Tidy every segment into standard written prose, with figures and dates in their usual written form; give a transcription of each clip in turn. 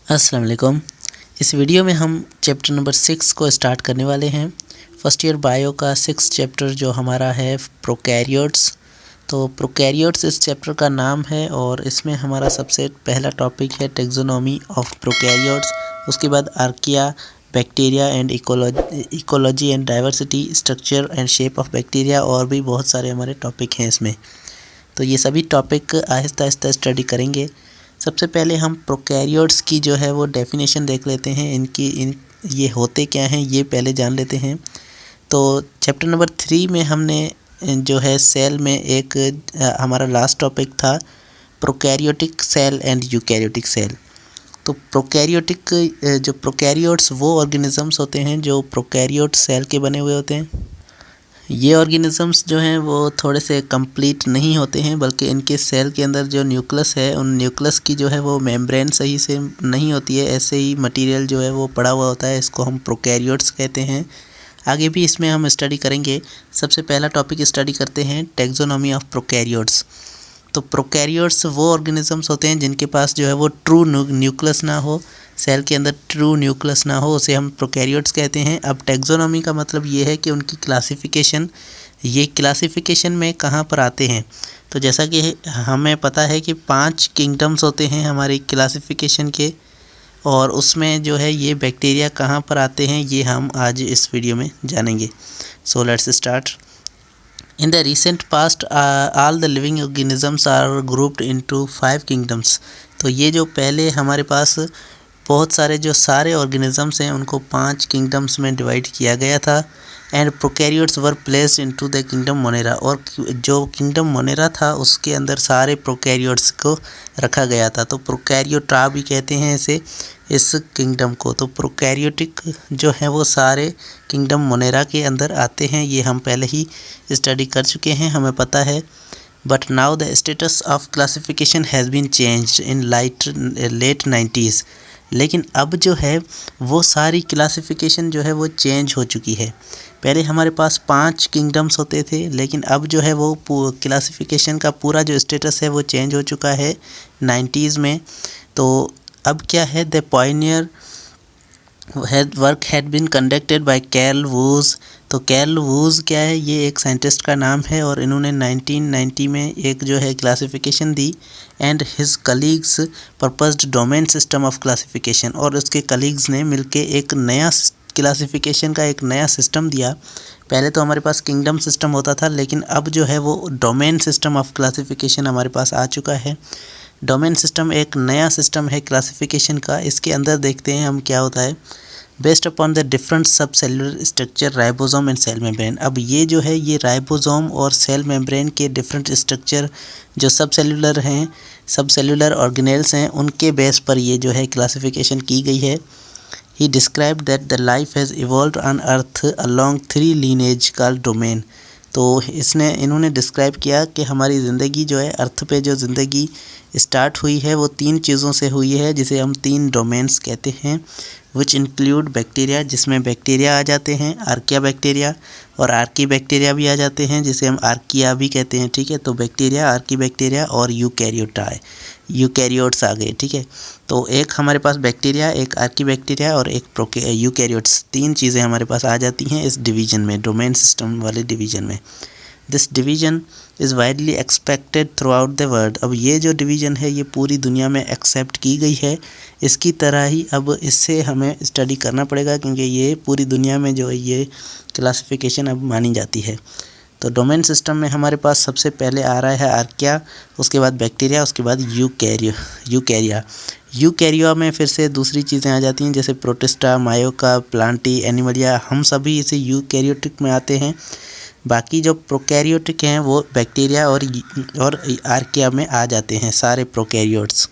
अस्सलाम वालेकुम। इस वीडियो में हम चैप्टर नंबर 6 को स्टार्ट करने वाले हैं। फर्स्ट ईयर बायो का 6 चैप्टर जो हमारा है प्रोकैरियोट्स। तो प्रोकैरियोट्स इस चैप्टर का नाम है और इसमें हमारा सबसे पहला टॉपिक है टेक्सोनॉमी ऑफ प्रोकैरियोट्स। उसके बाद archaea, bacteria and ecology and diversity, structure and shape of bacteria, और भी बहुत सारे हमारे टॉपिक हैं इसमें। तो ये सभी टॉपिक आहिस्ता आहिस्ता स्टडी करेंगे। सबसे पहले हम प्रोकैरियोट्स की जो है वो डेफिनेशन देख लेते हैं। ये होते क्या हैं ये पहले जान लेते हैं। तो चैप्टर नंबर 3 में हमने जो है सेल में एक हमारा लास्ट टॉपिक था prokaryotic cell and eukaryotic cell. तो प्रोकैरियोट्स वो ऑर्गेनिजम्स होते हैं जो प्रोकैरियोट सेल के बने हुए होते हैं। ये ऑर्गेनिजम्स जो हैं वो थोड़े से कंप्लीट नहीं होते हैं, बल्कि इनके सेल के अंदर जो न्यूक्लियस है उन न्यूक्लियस की जो है वो मेम्ब्रेन सही से नहीं होती है। ऐसे ही मटेरियल जो है वो पड़ा हुआ होता है, इसको हम प्रोकैरियोट्स कहते हैं। आगे भी इसमें हम स्टडी करेंगे। सबसे पहला टॉपिक स्टडी करते हैं टेक्सोनॉमी ऑफ प्रोकैरियोट्स। तो प्रोकैरियोट्स वो ऑर्गेनिजम्स होते हैं जिनके पास जो है वो ट्रू न्यूक्लियस ना हो, सेल के अंदर ट्रू न्यूक्लियस ना हो, उसे हम प्रोकैरियोट्स कहते हैं। अब टेक्सोनॉमी का मतलब ये है कि उनकी क्लासिफिकेशन, ये क्लासिफिकेशन में कहाँ पर आते हैं। तो जैसा कि हमें पता है कि 5 किंगडम्स होते हैं हमारी क्लासिफिकेशन के, और उसमें जो है ये बैक्टीरिया कहाँ पर आते हैं ये हम आज इस वीडियो में जानेंगे। So let's start. In the recent past, all the living organisms are grouped into 5 kingdoms। तो ये जो पहले हमारे पास बहुत सारे जो सारे ऑर्गेनिजम्स हैं उनको 5 किंगडम्स में डिवाइड किया गया था। And prokaryotes were placed into the kingdom Monera, और जो किंगडम मोनेरा था उसके अंदर सारे प्रोकैरियोट्स को रखा गया था। तो प्रोकैरियोटा भी कहते हैं इस किंगडम को। तो प्रोकैरियोटिक जो है वो सारे किंगडम मोनेरा के अंदर आते हैं, ये हम पहले ही स्टडी कर चुके हैं, हमें पता है। But now the status of classification has been changed in late 90s। लेकिन अब जो है वो सारी क्लासिफिकेशन जो है वो चेंज हो चुकी है। पहले हमारे पास 5 किंगडम्स होते थे, लेकिन अब जो है वो क्लासिफिकेशन का पूरा जो स्टेटस है वो चेंज हो चुका है 90s में। तो अब क्या है, the pioneer work had been conducted by Carl Woese. तो कार्ल वूज क्या है, ये एक साइंटिस्ट का नाम है और इन्होंने 1990 में एक जो है classification the. And his colleagues proposed domain system of classification, और उसके कलीग्स ने मिलके एक नया क्लासिफिकेशन का एक नया सिस्टम दिया। पहले तो हमारे पास किंगडम सिस्टम होता था, लेकिन अब जो है वो डोमेन सिस्टम ऑफ क्लासिफिकेशन हमारे पास आ चुका है। डोमेन सिस्टम एक नया सिस्टम है क्लासिफिकेशन का। इसके अंदर देखते हैं हम क्या होता है। Based upon the different subcellular structure, ribosome and cell membrane. अब ये जो है ये राइबोसोम और सेल मेम्ब्रेन के डिफरेंट स्ट्रक्चर जो सब सेलुलर ऑर्गेनेल्स हैं उनके बेस पर ये जो है क्लासिफिकेशन की गई है। He describe that the life has evolved on earth along 3 lineage called domain. तो इन्होंने डिस्क्राइब किया कि हमारी ज़िंदगी जो है अर्थ पे जो ज़िंदगी स्टार्ट हुई है वो 3 चीज़ों से हुई है, जिसे हम 3 डोमेन्स कहते हैं। विच इंक्लूड बैक्टीरिया, जिसमें बैक्टीरिया आ जाते हैं, आर्किया बैक्टीरिया, और आर्की बैक्टीरिया भी आ जाते हैं जिसे हम आर्किया भी कहते हैं। ठीक है, तो बैक्टीरिया, आर्की बैक्टीरिया और यूकैरियोट्स आ गए। ठीक है, तो एक हमारे पास बैक्टीरिया, एक आर्की बैक्टीरिया और एक यूकैरियोट्स, 3 चीज़ें हमारे पास आ जाती हैं इस डिवीज़न में, डोमेन सिस्टम वाले डिवीज़न में। This division is widely expected through out the world. अब ये जो डिवीज़न है ये पूरी दुनिया में एक्सेप्ट की गई है। इसकी तरह ही अब इससे हमें स्टडी करना पड़ेगा, क्योंकि ये पूरी दुनिया में जो है ये क्लासिफिकेशन अब मानी जाती है। तो डोमेन सिस्टम में हमारे पास सबसे पहले आ रहा है आर्किया, उसके बाद बैक्टीरिया, उसके बाद यूकैरिया में फिर से दूसरी चीज़ें आ जाती हैं, जैसे प्रोटिस्टा, मायोका, प्लांटी, एनिमलिया, हम सभी इसे यूकैरियोटिक में आते हैं। बाकी जो प्रोकैरियोटिक हैं वो बैक्टीरिया और आर्किया में आ जाते हैं सारे प्रोकैरियोट्स।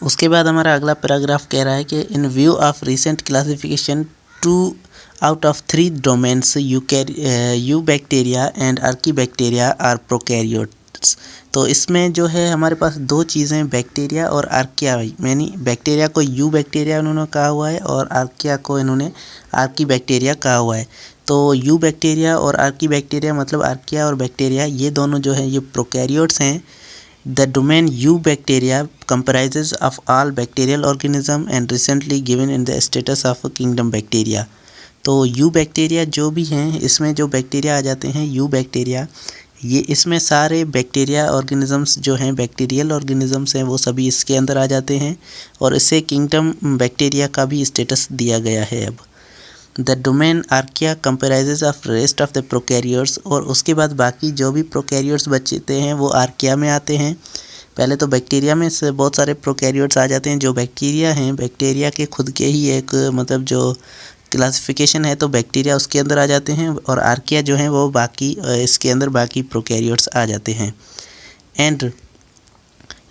उसके बाद हमारा अगला पैराग्राफ कह रहा है कि in view of recent classification 2 out of 3 domains eubacteria and archaebacteria are prokaryotes. तो इसमें जो है हमारे पास 2 चीज़ें बैक्टीरिया और आर्किया, यानी बैक्टीरिया को यू बैक्टीरिया उन्होंने कहा हुआ है और आर्किया को इन्होंने आर्की बैक्टीरिया कहा हुआ है। तो यू बैक्टीरिया और आर्की बैक्टीरिया मतलब आर्किया और बैक्टीरिया, ये दोनों जो है ये प्रोकैरियोट्स हैं। The domain Eubacteria comprises of all bacterial organism and recently given in the status of kingdom bacteria। तो यूबैक्टीरिया जो भी हैं, इसमें जो बैक्टीरिया आ जाते हैं यूबैक्टीरिया, ये इसमें सारे बैक्टीरिया ऑर्गेनिजम्स जो हैं, बैक्टीरियल ऑर्गेनिजम्स हैं, वो सभी इसके अंदर आ जाते हैं और इसे किंगडम बैक्टीरिया का भी स्टेटस दिया गया है अब। The domain archaea comprises of rest of the prokaryotes, और उसके बाद बाकी जो भी प्रोकैरियोट्स बचते हैं वो आर्किया में आते हैं। पहले तो बैक्टीरिया में से बहुत सारे प्रोकैरियोट्स आ जाते हैं जो बैक्टीरिया हैं, बैक्टीरिया के खुद के ही एक मतलब जो क्लासिफिकेशन है, तो बैक्टीरिया उसके अंदर आ जाते हैं और आर्किया जो हैं वो बाकी इसके अंदर बाकी प्रोकैरियोट्स आ जाते हैं। And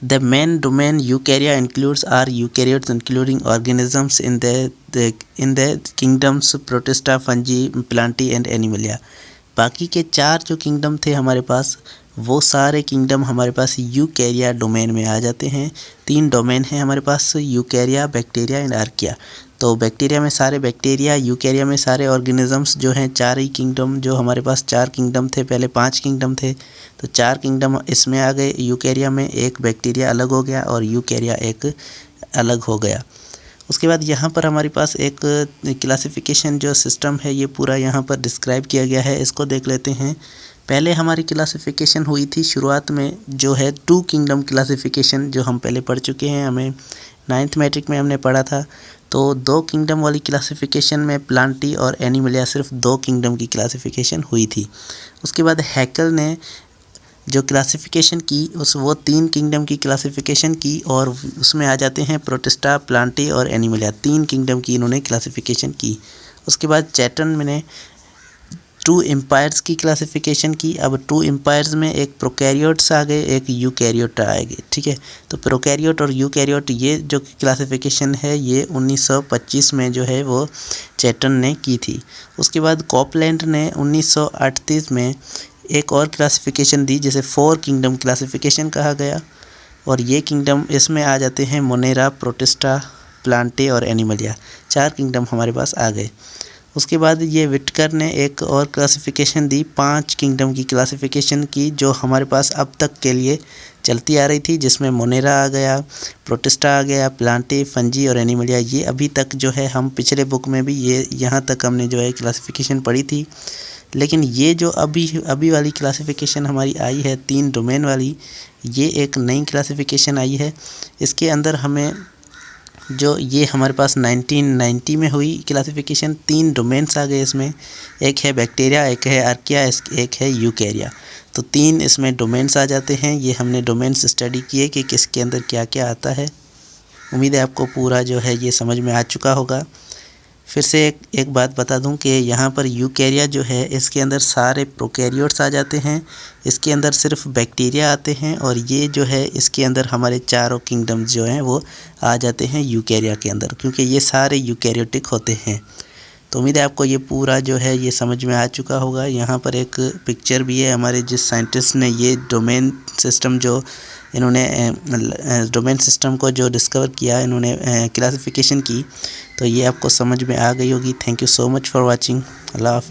the main domain eukarya includes are eukaryotes including organisms in the kingdoms protista, fungi, plantae and animalia. बाकी के 4 जो किंगडम थे हमारे पास, वो सारे किंगडम हमारे पास यूकैरिया डोमेन में आ जाते हैं। 3 डोमेन हैं हमारे पास, यूकैरिया, बैक्टीरिया एंड आर्किया। तो बैक्टीरिया में सारे बैक्टीरिया, यूकैरिया में सारे ऑर्गेनिजम्स जो हैं, 4 ही किंगडम जो हमारे पास 4 किंगडम थे, पहले 5 किंगडम थे, तो 4 किंगडम इसमें आ गए। यूकैरिया में एक बैक्टीरिया अलग हो गया और यूकैरिया एक अलग हो गया। उसके बाद यहाँ पर हमारे पास एक क्लासिफिकेशन जो सिस्टम है ये पूरा यहाँ पर डिस्क्राइब किया गया है, इसको देख लेते हैं। पहले हमारी क्लासिफिकेशन हुई थी शुरुआत में जो है 2 किंगडम क्लासिफिकेशन, जो हम पहले पढ़ चुके हैं, हमें 9th मैट्रिक में हमने पढ़ा था। तो 2 किंगडम वाली क्लासिफिकेशन में प्लांटी और एनिमलिया सिर्फ 2 किंगडम की क्लासिफिकेशन हुई थी। उसके बाद हैकल ने जो क्लासिफिकेशन की वो 3 किंगडम की क्लासिफिकेशन की और उसमें आ जाते हैं प्रोटिस्टा, प्लांटी और एनिमलिया, 3 किंगडम की इन्होंने क्लासिफिकेशन की। उसके बाद चैटन ने 2 एम्पायर्स की क्लासिफिकेशन की। अब 2 एम्पायर्स में एक प्रोकैरियोट्स आ गए, एक यूकैरियोट आ गए, ठीक है। तो प्रोकैरियोट और यूकैरियोट ये जो क्लासिफिकेशन है ये 1925 में जो है वो चैटन ने की थी। उसके बाद कॉपलैंड ने 1938 में एक और क्लासिफिकेशन दी जिसे 4 किंगडम क्लासिफिकेशन कहा गया, और ये किंगडम इसमें आ जाते हैं मोनेरा, प्रोटिस्टा, प्लांटे और एनिमलिया, 4 किंगडम हमारे पास आ गए। उसके बाद ये विटकर ने एक और क्लासिफिकेशन दी, 5 किंगडम की क्लासिफिकेशन की, जो हमारे पास अब तक के लिए चलती आ रही थी, जिसमें मोनेरा आ गया, प्रोटिस्टा आ गया, प्लांटे, फंजी और एनिमलिया। ये अभी तक जो है हम पिछले बुक में भी ये यहाँ तक हमने जो है क्लासिफिकेशन पढ़ी थी। लेकिन ये जो अभी वाली क्लासिफिकेशन हमारी आई है 3 डोमेन वाली, ये एक नई क्लासिफिकेशन आई है। इसके अंदर हमें जो ये हमारे पास 1990 में हुई क्लासिफिकेशन, 3 डोमेन्स आ गए इसमें, एक है बैक्टीरिया, एक है आर्किया, एक है यूकैरिया। तो 3 इसमें डोमेन्स आ जाते हैं। ये हमने डोमेन्स स्टडी किए कि किसके अंदर क्या क्या आता है। उम्मीद है आपको पूरा जो है ये समझ में आ चुका होगा। फिर से एक बात बता दूं कि यहाँ पर यूकैरिया जो है इसके अंदर सारे प्रोकैरियोट्स आ जाते हैं, इसके अंदर सिर्फ बैक्टीरिया आते हैं, और ये जो है इसके अंदर हमारे चारों किंगडम्स जो हैं वो आ जाते हैं यूकैरिया के अंदर, क्योंकि ये सारे यूकैरियोटिक होते हैं। तो उम्मीद है आपको ये पूरा जो है ये समझ में आ चुका होगा। यहाँ पर एक पिक्चर भी है हमारे जिस साइंटिस्ट ने ये डोमेन सिस्टम जो इन्होंने डोमेन सिस्टम को जो डिस्कवर किया, इन्होंने क्लासिफिकेशन की, तो ये आपको समझ में आ गई होगी। Thank you so much for watching. अल्लाह हाफ़िज़।